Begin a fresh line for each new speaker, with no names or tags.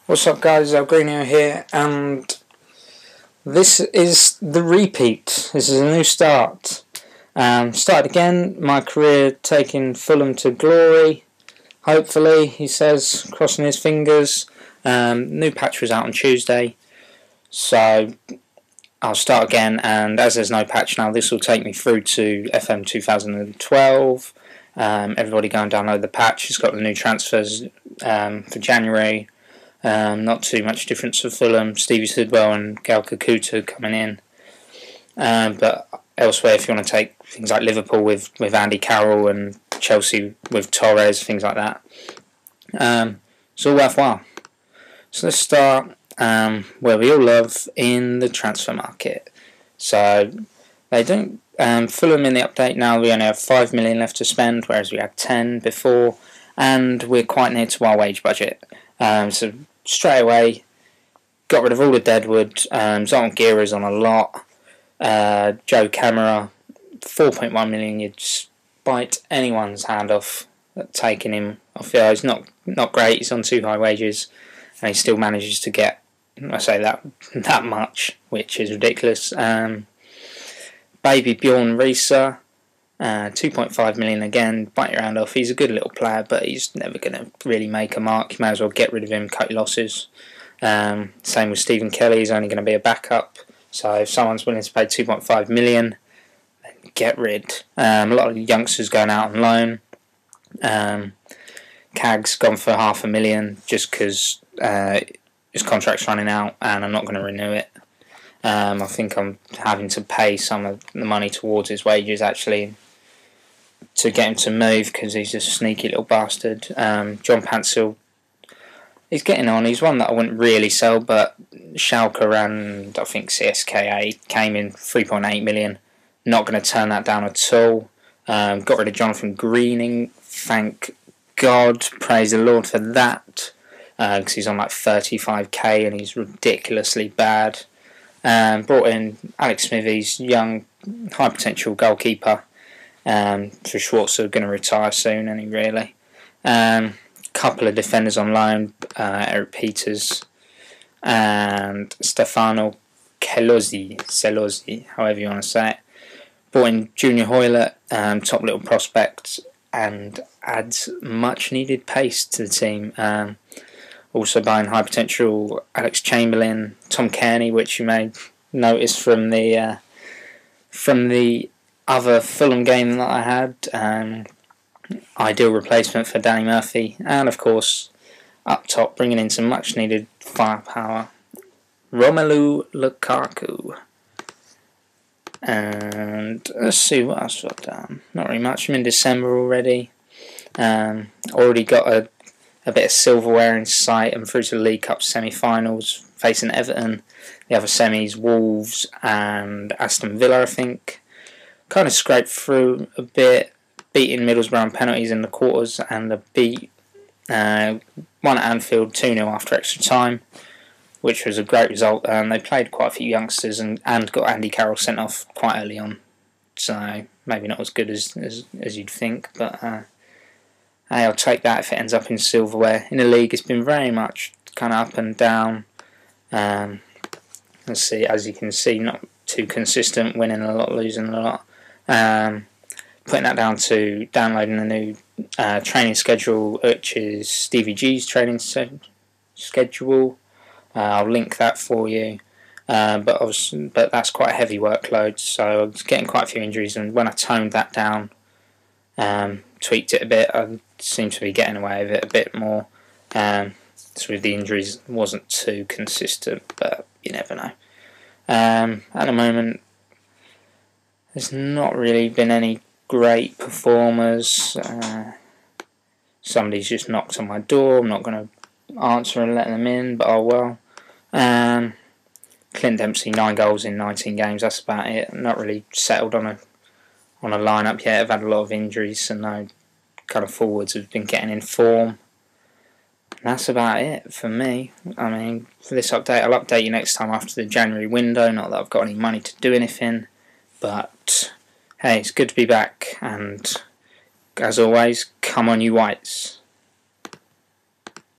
What's up guys, elgreenio here, and this is the repeat. This is a new start. Started again, my career taking Fulham to glory, hopefully, he says, crossing his fingers. New patch was out on Tuesday, so I'll start again, and as there's no patch now, this will take me through to FM 2012. Everybody go and download the patch. It's got the new transfers for January. Not too much difference for Fulham. Stevie Sidwell and Gal Kakuta coming in. But elsewhere, if you want to take things like Liverpool with Andy Carroll and Chelsea with Torres, things like that, it's all worthwhile. So let's start where we all love, in the transfer market. So they don't. Fulham in the update now, we only have 5 million left to spend, whereas we had 10 before, and we're quite near to our wage budget. So straight away, got rid of all the deadwood. Zoltan Gira's on a lot. Joe Camara, 4.1 million. You'd bite anyone's hand off at taking him off. Yeah, he's not great. He's on too high wages, and he still manages to get, I say that much, which is ridiculous. Baby Bjorn Risa, 2.5 million again. Bite your hand off. He's a good little player, but he's never going to really make a mark. You may as well get rid of him, cut your losses. Same with Stephen Kelly. He's only going to be a backup. So if someone's willing to pay 2.5 million, then get rid. A lot of youngsters going out on loan. Cag's gone for $500,000 just because his contract's running out and I'm not going to renew it. I think I'm having to pay some of the money towards his wages actually to get him to move, because he's just a sneaky little bastard. John Pansel, he's getting on. He's one that I wouldn't really sell, but Schalke and I think CSKA came in 3.8 million. Not going to turn that down at all. Got rid of Jonathan Greening. Thank God, praise the Lord for that, because he's on like 35k and he's ridiculously bad. Brought in Alex Smithies, young, high potential goalkeeper. For Schwarzer, going to retire soon, any really. Couple of defenders on loan, Eric Peters and Stefano Celosi, however you want to say it. Brought in Junior Hoylett, top little prospect, and adds much needed pace to the team. Also buying high potential Alex Chamberlain, Tom Kearney, which you may notice from the other Fulham game that I had. Ideal replacement for Danny Murphy, and of course up top bringing in some much needed firepower, Romelu Lukaku. And let's see what else I've done. Not really much. I'm in December already. Already got a bit of silverware in sight. I'm through to the League Cup semi-finals, facing Everton. The other semis, Wolves and Aston Villa, I think. Kind of scraped through a bit, beating Middlesbrough on penalties in the quarters, and a beat one at Anfield 2-0 after extra time, which was a great result. They played quite a few youngsters and got Andy Carroll sent off quite early on, so maybe not as good as you'd think, but hey, I'll take that if it ends up in silverware. In the league, it's been very much kind of up and down. Let's see, as you can see, not too consistent, winning a lot, losing a lot. Putting that down to downloading the new training schedule, which is Stevie G's training schedule. I'll link that for you. But that's quite a heavy workload, so I was getting quite a few injuries, and when I toned that down, tweaked it a bit, I seemed to be getting away with it a bit more. So with the injuries, wasn't too consistent, but you never know. At the moment, there's not really been any great performers. Somebody's just knocked on my door. I'm not going to answer and let them in, but oh well. Clint Dempsey, 9 goals in 19 games. That's about it. I'm not really settled on a lineup yet. I've had a lot of injuries, and no kind of forwards have been getting in form. That's about it for me. I mean, for this update, I'll update you next time after the January window. Not that I've got any money to do anything, but hey, it's good to be back, and as always, come on you whites.